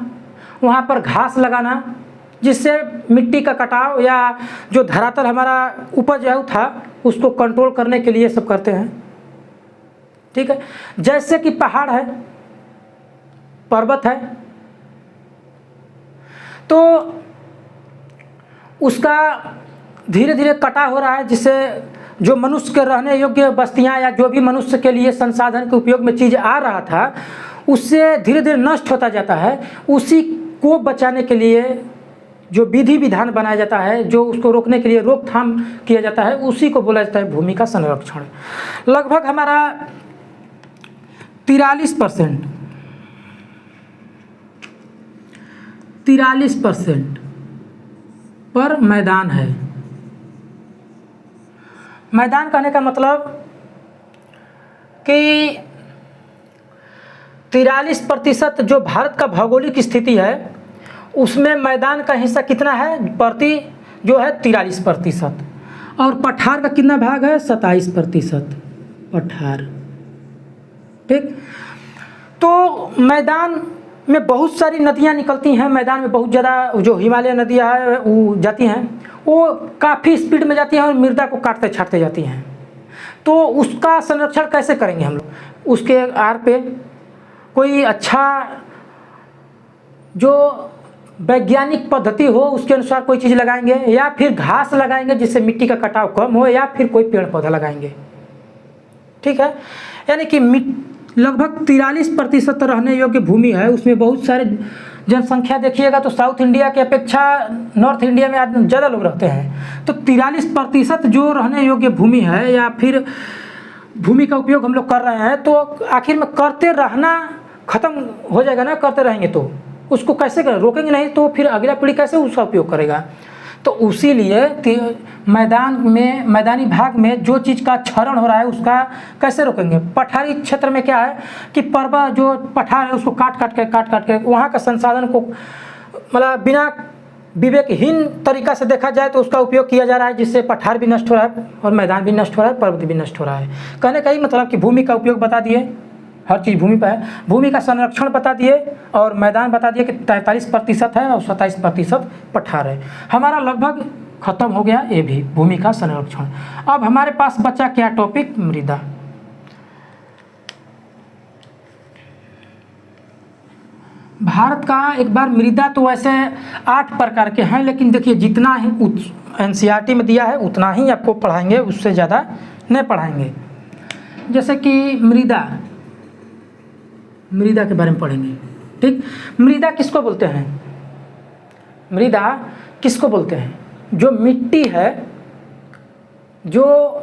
वहाँ पर घास लगाना, जिससे मिट्टी का कटाव या जो धरातल हमारा उपजाऊ था उसको कंट्रोल करने के लिए सब करते हैं। ठीक है, जैसे कि पहाड़ है, पर्वत है, तो उसका धीरे धीरे कटाव हो रहा है, जिससे जो मनुष्य के रहने योग्य बस्तियां या जो भी मनुष्य के लिए संसाधन के उपयोग में चीज़ आ रहा था उससे धीरे धीरे नष्ट होता जाता है। उसी को बचाने के लिए जो विधि विधान बनाया जाता है, जो उसको रोकने के लिए रोकथाम किया जाता है, उसी को बोला जाता है भूमि का संरक्षण। लगभग हमारा 43% पर मैदान है। मैदान कहने का मतलब कि 43% जो भारत का भौगोलिक स्थिति है उसमें मैदान का हिस्सा कितना है? जो है 43%। और पठार का कितना भाग है? 27% पठार। ठीक, तो मैदान में बहुत सारी नदियाँ निकलती हैं। मैदान में बहुत ज़्यादा जो हिमालय नदियाँ हैं वो जाती हैं, वो काफ़ी स्पीड में जाती हैं और मृदा को काटते छाटते जाती हैं। तो उसका संरक्षण कैसे करेंगे हम लोग? उसके आर पे कोई अच्छा जो वैज्ञानिक पद्धति हो उसके अनुसार कोई चीज़ लगाएंगे, या फिर घास लगाएंगे जिससे मिट्टी का कटाव कम हो, या फिर कोई पेड़ पौधा लगाएंगे। ठीक है, यानी कि लगभग 43% रहने योग्य भूमि है। उसमें बहुत सारे जनसंख्या देखिएगा तो साउथ इंडिया की अपेक्षा नॉर्थ इंडिया में ज़्यादा लोग रहते हैं। तो 43% जो रहने योग्य भूमि है या फिर भूमि का उपयोग हम लोग कर रहे हैं, तो आखिर में करते रहना ख़त्म हो जाएगा ना। करते रहेंगे तो उसको कैसे करें? रोकेंगे नहीं तो फिर अगला पीढ़ी कैसे उसका उपयोग करेगा? तो उसी लिए मैदानी भाग में जो चीज़ का क्षरण हो रहा है उसका कैसे रोकेंगे। पठारी क्षेत्र में क्या है कि पर्वत जो पठार है उसको काट काट के वहाँ का संसाधन को मतलब बिना विवेकहीन तरीका से देखा जाए तो उसका उपयोग किया जा रहा है, जिससे पठार भी नष्ट हो रहा है और मैदान भी नष्ट हो रहा है, पर्वत भी नष्ट हो रहा है। कहने का ही मतलब कि भूमि का उपयोग बता दिए, हर चीज़ भूमि पर है, भूमि का संरक्षण बता दिए और मैदान बता दिए कि 43% है और 27% पठार है। हमारा लगभग खत्म हो गया ये भी भूमि का संरक्षण। अब हमारे पास बचा क्या टॉपिक, मृदा। भारत का एक बार मृदा तो वैसे 8 प्रकार के हैं, लेकिन देखिए जितना ही NCERT में दिया है उतना ही आपको पढ़ाएंगे, उससे ज़्यादा नहीं पढ़ाएंगे। जैसे कि मृदा के बारे में पढ़ेंगे। ठीक, मृदा किसको बोलते हैं, मृदा किसको बोलते हैं, जो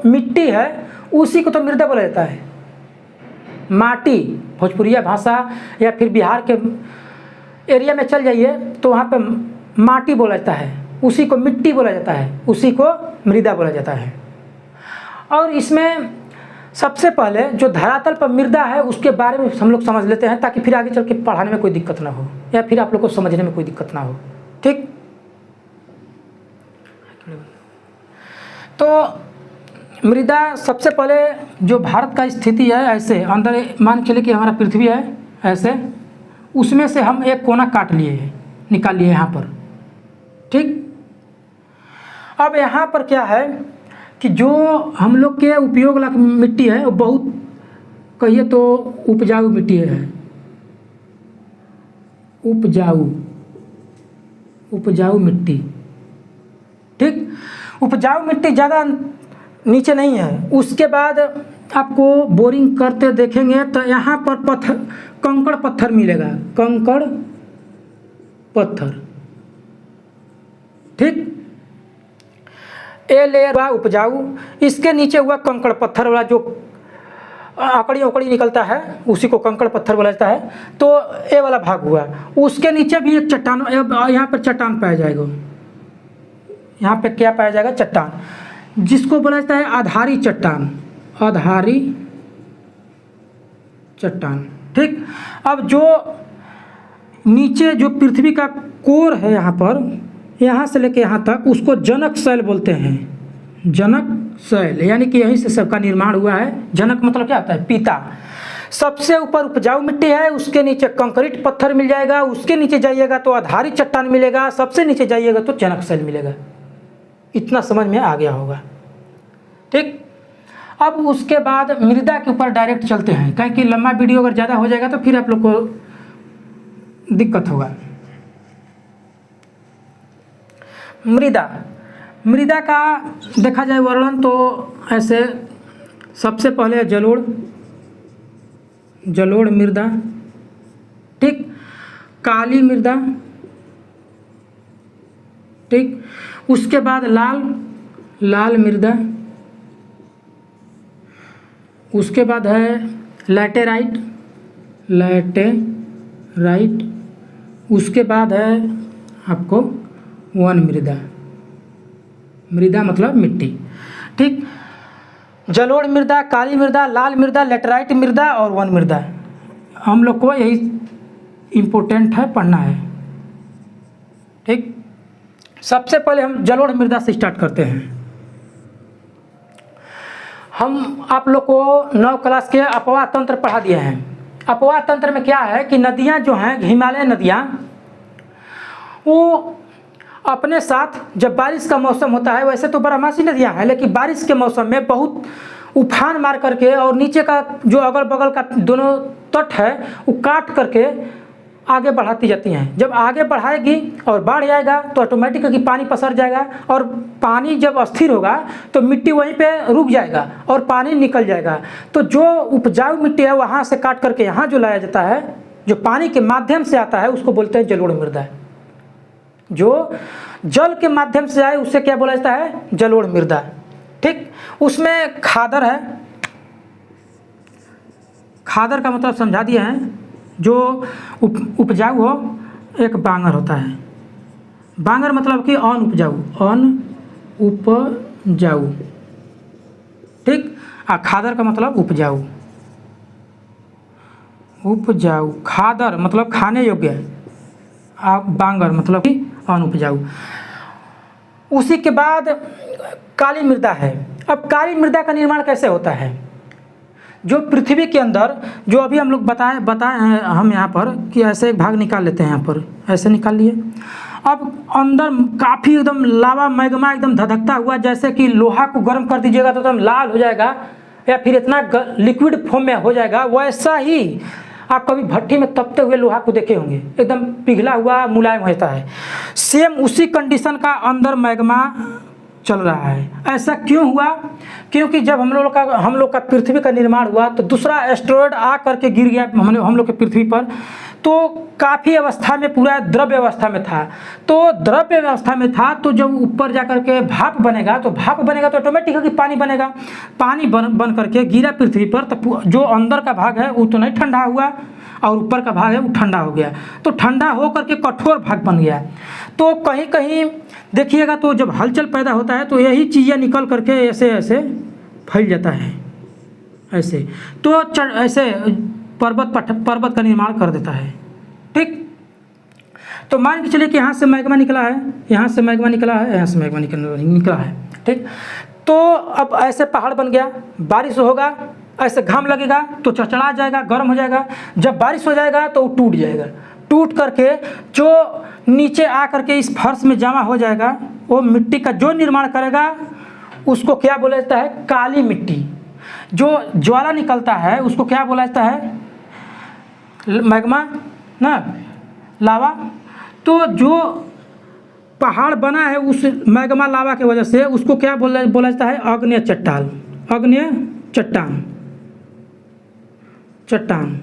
मिट्टी है उसी को तो मृदा बोला जाता है। माटी भोजपुरिया भाषा या फिर बिहार के एरिया में चल जाइए तो वहाँ पे माटी बोला जाता है, उसी को मिट्टी बोला जाता है, उसी को मृदा बोला जाता है। और इसमें सबसे पहले जो धरातल पर मृदा है उसके बारे में हम लोग समझ लेते हैं, ताकि फिर आगे चल के पढ़ाने में कोई दिक्कत ना हो या फिर आप लोग को समझने में कोई दिक्कत ना हो। ठीक, तो मृदा सबसे पहले जो भारत का स्थिति है, ऐसे अंदर मान चलिए कि हमारा पृथ्वी है ऐसे, उसमें से हम एक कोना काट लिए हैं, निकाल लिए यहाँ पर। ठीक, अब यहाँ पर क्या है कि जो हम लोग के उपयोग लायक मिट्टी है वो बहुत कहिए तो उपजाऊ मिट्टी है, उपजाऊ मिट्टी। ठीक, उपजाऊ मिट्टी ज़्यादा नीचे नहीं है। उसके बाद आपको बोरिंग करते देखेंगे तो यहाँ पर कंकड़ पत्थर मिलेगा, कंकड़ पत्थर। ठीक, ए लेयर हुआ उपजाऊ, इसके नीचे हुआ कंकड़ पत्थर वाला जो आकड़ी निकलता है उसी को कंकड़ पत्थर बोला जाता है। तो ए वाला भाग हुआ, उसके नीचे भी एक चट्टान, यहाँ पर चट्टान पाया जाएगा, यहाँ पे क्या पाया जाएगा, चट्टान, जिसको बोला जाता है आधारी चट्टान, आधारी चट्टान। ठीक, अब जो नीचे जो पृथ्वी का कोर है यहाँ पर, यहाँ से लेके यहाँ तक, उसको जनक शैल बोलते हैं, जनक शैल, यानी कि यहीं से सबका निर्माण हुआ है। जनक मतलब क्या होता है, पिता। सबसे ऊपर उपजाऊ मिट्टी है, उसके नीचे कंक्रीट पत्थर मिल जाएगा, उसके नीचे जाइएगा तो आधारी चट्टान मिलेगा, सबसे नीचे जाइएगा तो जनक शैल मिलेगा। इतना समझ में आ गया होगा। ठीक, अब उसके बाद मृदा के ऊपर डायरेक्ट चलते हैं, कहीं कि लंबा वीडियो अगर ज़्यादा हो जाएगा तो फिर आप लोग को दिक्कत होगा। मृदा का देखा जाए वर्णन तो ऐसे, सबसे पहले जलोढ़ मृदा। ठीक, काली मृदा। ठीक, उसके बाद लाल मृदा, उसके बाद है लैटेराइट, उसके बाद है आपको वन मृदा मतलब मिट्टी। ठीक, जलोढ़ मृदा, काली मृदा, लाल मृदा, लैटेराइट मृदा और वन मृदा, हम लोग को यही इम्पोर्टेंट है, पढ़ना है। ठीक, सबसे पहले हम जलोढ़ मृदा से स्टार्ट करते हैं। हम आप लोग को 9 क्लास के अपवाह तंत्र पढ़ा दिए हैं। अपवाह तंत्र में क्या है कि नदियाँ जो हैं, हिमालय नदियाँ, वो अपने साथ जब बारिश का मौसम होता है, वैसे तो बारहमासी नदियाँ हैं, लेकिन बारिश के मौसम में बहुत उफान मार करके और नीचे का जो अगल बगल का दोनों तट है वो काट करके आगे बढ़ाती जाती हैं। जब आगे बढ़ाएगी और बाढ़ आएगा तो ऑटोमेटिकली पानी पसर जाएगा, और पानी जब अस्थिर होगा तो मिट्टी वहीं पे रुक जाएगा और पानी निकल जाएगा। तो जो उपजाऊ मिट्टी है वहाँ से काट करके यहाँ जो लाया जाता है, जो पानी के माध्यम से आता है, उसको बोलते हैं जलोढ़ मृदा। जो जल के माध्यम से आए उसे क्या बोला जाता है, जलोढ़ मृदा। ठीक, उसमें खादर है, खादर का मतलब समझा दिए हैं, जो उपजाऊ हो। एक बांगर होता है, बांगर मतलब कि अनउपजाऊ, अनउपजाऊ, ठीक। और खादर का मतलब उपजाऊ, उपजाऊ। खादर मतलब खाने योग्य, और बांगर मतलब कि अनउपजाऊ। उसी के बाद काली मृदा है। अब काली मृदा का निर्माण कैसे होता है? जो पृथ्वी के अंदर, जो अभी हम लोग बताए हैं हम यहाँ पर कि ऐसे एक भाग निकाल लेते हैं, यहाँ पर ऐसे निकाल लिए। अब अंदर काफ़ी एकदम लावा मैग्मा एकदम धधकता हुआ, जैसे कि लोहा को गर्म कर दीजिएगा तो एकदम लाल हो जाएगा, या फिर इतना लिक्विड फॉर्म में हो जाएगा। वैसा ही आप कभी भट्टी में तपते हुए लोहा को देखे होंगे, एकदम पिघला हुआ मुलायम होता है। सेम उसी कंडीशन का अंदर मैग्मा चल रहा है। ऐसा क्यों हुआ? क्योंकि जब हम लोग का पृथ्वी का निर्माण हुआ तो दूसरा एस्टेरॉयड आ करके गिर गया हम लोग के पृथ्वी पर, तो काफ़ी अवस्था में पूरा द्रव्य अवस्था में था। तो द्रव्य अवस्था में था तो जब ऊपर जा कर के भाप बनेगा तो ऑटोमेटिकली पानी बनेगा। पानी बन करके गिरा पृथ्वी पर, तो जो अंदर का भाग है वो तो नहीं ठंडा हुआ, और ऊपर का भाग है वो ठंडा हो गया। तो ठंडा हो करके कठोर भाग बन गया। तो कहीं कहीं देखिएगा तो जब हलचल पैदा होता है तो यही चीज़ें निकल करके ऐसे ऐसे फैल जाता है, ऐसे। तो ऐसे पर्वत का निर्माण कर देता है, ठीक। तो मान के चलिए कि यहाँ से मैग्मा निकला है, यहाँ से मैग्मा निकला है, यहाँ से मैग्मा निकला है, ठीक। तो अब ऐसे पहाड़ बन गया, बारिश होगा, ऐसे घाम लगेगा तो चढ़चढ़ा जाएगा, गर्म हो जाएगा। जब बारिश हो जाएगा तो वो टूट जाएगा, टूट करके जो नीचे आ करके इस फर्श में जमा हो जाएगा, वो मिट्टी का जो निर्माण करेगा उसको क्या बोला जाता है? काली मिट्टी। जो ज्वाला निकलता है उसको क्या बोला जाता है? मैग्मा ना, लावा। तो जो पहाड़ बना है उस मैग्मा लावा की वजह से उसको क्या बोला जाता है? आग्नेय चट्टान, आग्नेय चट्टान, चट्टान।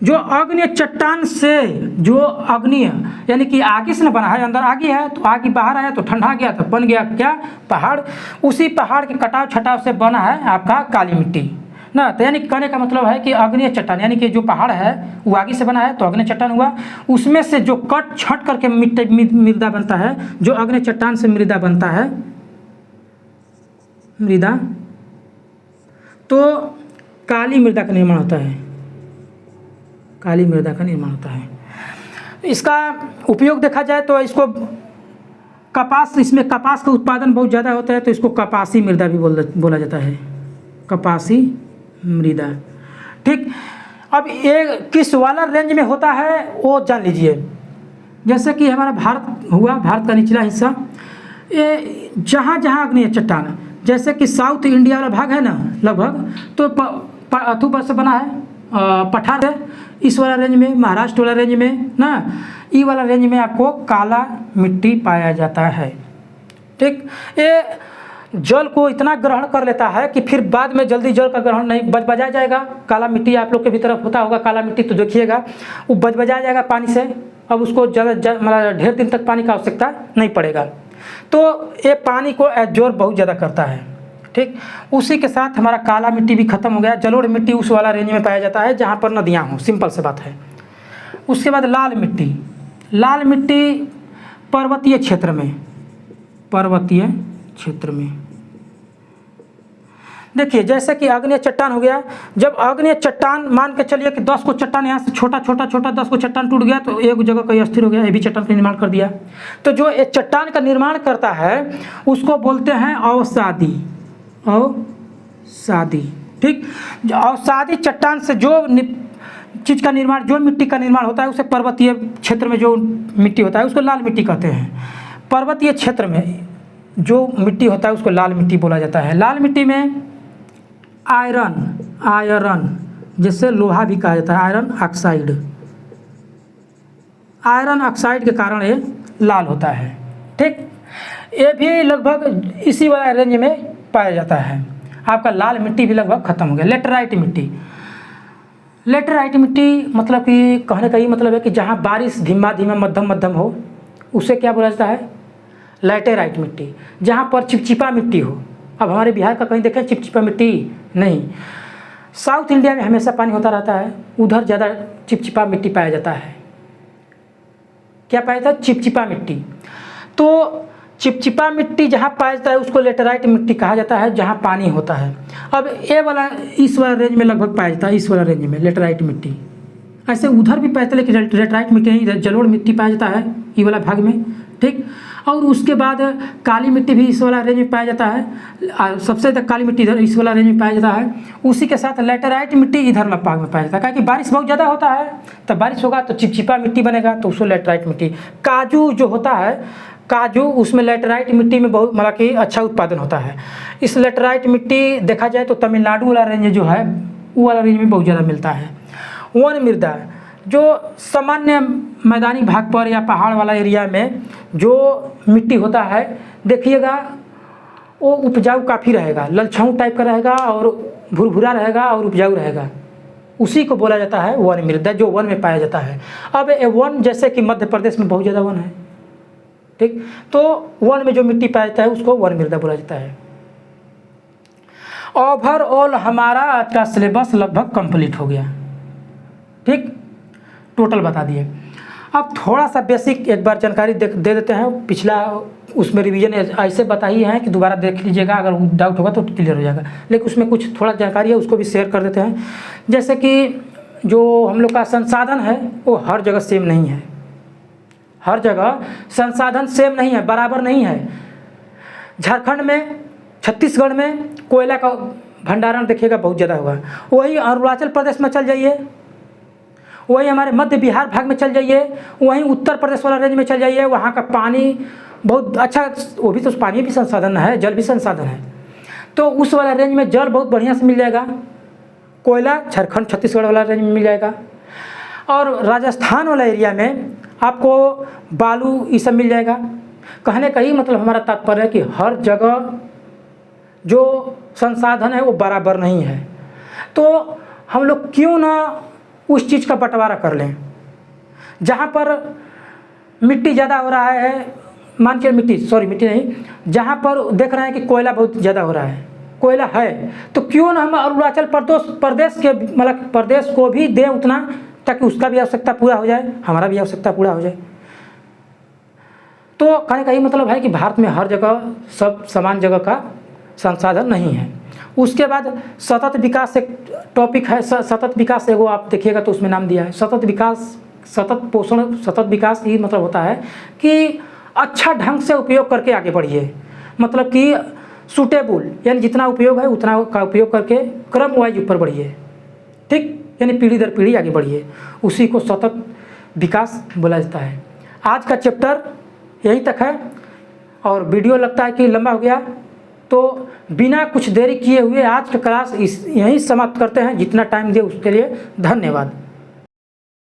जो आग्नेय चट्टान से जो अग्नि यानी कि आगे से न बना है, अंदर आगे है तो आगे बाहर आया तो ठंडा गया तो बन गया क्या? पहाड़। उसी पहाड़ के कटाव छटाव से बना है आपका काली मिट्टी ना। तो यानी कहने का मतलब है कि अग्नेय चट्टान, यानी कि जो पहाड़ है वो आगे से बना है तो अग्नेय चट्टान हुआ। उसमें से जो कट छट करके मृदा बनता है, जो अग्नेय चट्टान से मृदा बनता है, मृदा, तो काली मृदा का निर्माण होता है, काली मृदा का निर्माण होता है। इसका उपयोग देखा जाए तो इसको कपास, इसमें कपास का उत्पादन बहुत ज़्यादा होता है तो इसको कपासी मृदा भी बोला जाता है, कपासी मृदा, ठीक। अब ये किस वाला रेंज में होता है वो जान लीजिए। जैसे कि हमारा भारत हुआ, भारत का निचला हिस्सा, ये जहाँ जहाँ अग्नेय चट्टान, जैसे कि साउथ इंडिया वाला भाग है ना लगभग, तो अथू पर से बना है, पठार है। इस वाला रेंज में, महाराष्ट्र वाला रेंज में ना, ई वाला रेंज में आपको काला मिट्टी पाया जाता है, ठीक। ये जल को इतना ग्रहण कर लेता है कि फिर बाद में जल्दी जल का ग्रहण नहीं, बजबजा जाएगा। काला मिट्टी आप लोग के भी तरफ होता होगा काला मिट्टी, तो देखिएगा वो बजबजा जाएगा पानी से। अब उसको मतलब ढेर दिन तक पानी का आवश्यकता नहीं पड़ेगा। तो ये पानी को एब्जॉर्ब बहुत ज़्यादा करता है, ठीक। उसी के साथ हमारा काला मिट्टी भी खत्म हो गया। जलोढ़ मिट्टी उस वाला रेंज में पाया जाता है जहाँ पर नदियाँ हों, सिंपल से बात है। उसके बाद लाल मिट्टी, लाल मिट्टी पर्वतीय क्षेत्र में, पर्वतीय क्षेत्र में देखिए, जैसे कि आग्नेय चट्टान हो गया। जब आग्नेय चट्टान मान के चलिए कि 10 को चट्टान यहाँ से छोटा 10 को चट्टान टूट गया तो एक जगह कहीं स्थिर हो गया, ये भी चट्टान का निर्माण कर दिया। तो जो एक चट्टान का निर्माण करता है उसको बोलते हैं अवसादी, अवसादी, ठीक। अवसादी चट्टान से जो चीज़ का निर्माण, जो मिट्टी का निर्माण होता है उसे पर्वतीय क्षेत्र में जो मिट्टी होता है उसको लाल मिट्टी कहते हैं। पर्वतीय क्षेत्र में जो मिट्टी होता है उसको लाल मिट्टी बोला जाता है। लाल मिट्टी में आयरन जिससे लोहा भी कहा जाता है, आयरन ऑक्साइड के कारण ये लाल होता है, ठीक। ये भी लगभग इसी वाला रेंज में पाया जाता है। आपका लाल मिट्टी भी लगभग खत्म हो गया। लेटराइट मिट्टी, लेटराइट मिट्टी मतलब कि कहने का ये मतलब है कि जहाँ बारिश धीमा धीमा मध्यम हो उसे क्या बोला जाता है? लैटेराइट मिट्टी। जहाँ पर चिपचिपा मिट्टी हो। अब हमारे बिहार का कहीं देखें चिपचिपा मिट्टी नहीं। साउथ इंडिया में हमेशा पानी होता रहता है, उधर ज़्यादा चिपचिपा मिट्टी पाया जाता है। क्या पाया जाता है? चिपचिपा मिट्टी। तो चिपचिपा मिट्टी जहाँ पाया जाता है उसको लेटेराइट मिट्टी कहा जाता है, जहाँ पानी होता है। अब ये वाला इस वाला रेंज में लगभग पाया जाता है, इस वाला रेंज में लेटेराइट मिट्टी। ऐसे उधर भी पाया जाता है लेकिन लेटेराइट मिट्टी नहीं, इधर जलोढ़ मिट्टी पाया जाता है ये वाला भाग में, ठीक। और उसके बाद काली मिट्टी भी इस वाला रेंज में पाया जाता है, सबसे ज़्यादा काली मिट्टी इधर इस वाला रेंज में पाया जाता है। उसी के साथ लेटेराइट मिट्टी इधर वाला भाग में पाया जाता है, क्योंकि बारिश बहुत ज़्यादा होता है, तो बारिश होगा तो चिपचिपा मिट्टी बनेगा, तो उसको लेटेराइट मिट्टी। काजू जो होता है, काजू उसमें लेटेराइट मिट्टी में बहुत मतलब कि अच्छा उत्पादन होता है। इस लेटेराइट मिट्टी देखा जाए तो तमिलनाडु वाला रेंज जो है वो वाला रेंज में बहुत ज़्यादा मिलता है। वन मृदा जो सामान्य मैदानी भाग पर या पहाड़ वाला एरिया में जो मिट्टी होता है, देखिएगा वो उपजाऊ काफ़ी रहेगा, ललछाऊ टाइप का रहेगा और भुरभुरा रहेगा और उपजाऊ रहेगा, उसी को बोला जाता है वन मृदा, जो वन में पाया जाता है। अब वन जैसे कि मध्य प्रदेश में बहुत ज़्यादा वन है, ठीक, तो वन में जो मिट्टी पाया जाता है उसको वन मृदा बोला जाता है। ओवरऑल हमारा आज का सिलेबस लगभग कंप्लीट हो गया, ठीक, टोटल बता दिए। अब थोड़ा सा बेसिक एक बार जानकारी दे देते हैं, पिछला उसमें रिवीजन ऐसे बताई है कि दोबारा देख लीजिएगा, अगर डाउट होगा तो क्लियर हो जाएगा, लेकिन उसमें कुछ थोड़ा जानकारी है उसको भी शेयर कर देते हैं। जैसे कि जो हम लोग का संसाधन है वो हर जगह सेम नहीं है, हर जगह संसाधन सेम नहीं है, बराबर नहीं है। झारखंड में, छत्तीसगढ़ में कोयला का भंडारण देखिएगा बहुत ज़्यादा होगा, वही अरुणाचल प्रदेश में चल जाइए, वही हमारे मध्य बिहार भाग में चल जाइए, वहीं उत्तर प्रदेश वाला रेंज में चल जाइए, वहाँ का पानी बहुत अच्छा, वो भी तो पानी भी संसाधन है, जल भी संसाधन है, तो उस वाला रेंज में जल बहुत बढ़िया से मिल जाएगा। कोयला झारखंड छत्तीसगढ़ वाला रेंज में मिल जाएगा। और राजस्थान वाला एरिया में आपको बालू ये सब मिल जाएगा। कहने का ही मतलब हमारा तात्पर्य है कि हर जगह जो संसाधन है वो बराबर नहीं है, तो हम लोग क्यों ना उस चीज़ का बंटवारा कर लें। जहाँ पर मिट्टी ज़्यादा हो रहा है, मान के मिट्टी नहीं, जहाँ पर देख रहे हैं कि कोयला बहुत ज़्यादा हो रहा है, कोयला है, तो क्यों ना हम अरुणाचल प्रदेश के मतलब प्रदेश को भी दें उतना, ताकि उसका भी आवश्यकता पूरा हो जाए, हमारा भी आवश्यकता पूरा हो जाए। तो कहने का ही मतलब है कि भारत में हर जगह सब समान जगह का संसाधन नहीं है। उसके बाद सतत विकास एक टॉपिक है, सतत विकास एगो आप देखिएगा तो उसमें नाम दिया है सतत विकास, सतत पोषण। सतत विकास ये मतलब होता है कि अच्छा ढंग से उपयोग करके आगे बढ़िए, मतलब कि सूटेबल, यानी जितना उपयोग है उतना का उपयोग करके क्रम वाइज ऊपर बढ़िए, ठीक, यानी पीढ़ी दर पीढ़ी आगे बढ़िए, उसी को सतत विकास बोला जाता है। आज का चैप्टर यहीं तक है, और वीडियो लगता है कि लंबा हो गया, तो बिना कुछ देरी किए हुए आज का क्लास यहीं समाप्त करते हैं। जितना टाइम दिए उसके लिए धन्यवाद।